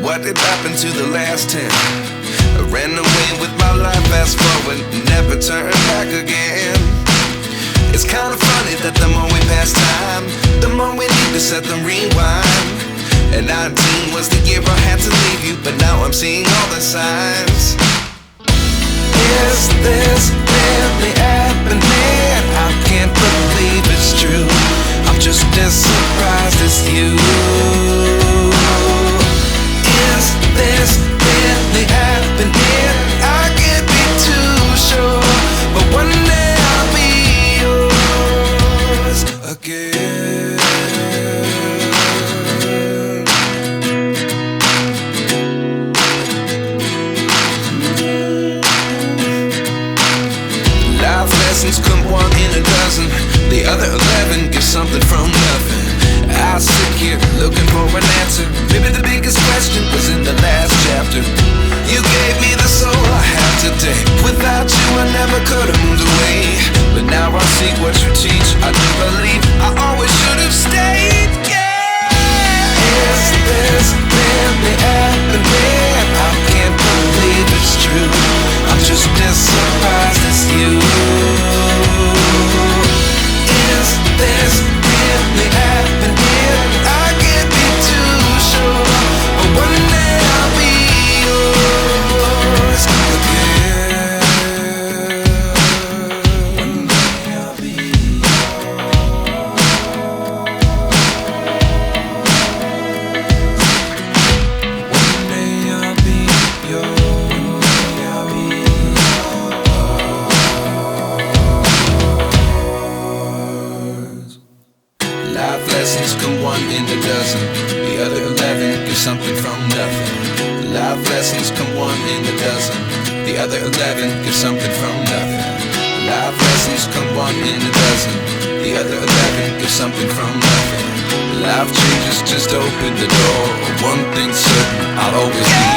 what did happen to the last 10? I ran away with my life, fast forward, never turn back again. It's kind of funny that the more we pass time, the more we need to set them rewind. And 19 was the year I had to leave you, but now I'm seeing all the signs. Is this really happening? I can't believe it's true. I'm just as surprised as you. Is this really happening? I can't be too sure, but one day I'll be yours again. Life lessons come one in a dozen. The other 11 get something from nothing. I sit here looking for an answer. Maybe the biggest question was in the last chapter. You gave me the soul I have today. Without you I never could have moved away. But now I see what you teach. I do believe I always should have stayed. Yeah. Is this really happening? I can't believe it's true. I'm just as surprised as you. Is this really happening? I can't be too sure, but one day I'll be yours again. One day I'll be yours. One day I'll be yours. One day I'll be yours. Life lessons come one in a dozen. The other 11 give something from nothing. Life lessons come one in a dozen. The other 11 give something from nothing. Life lessons come one in a dozen. The other 11 give something from nothing. Life changes just open the door. One thing's certain, I'll always be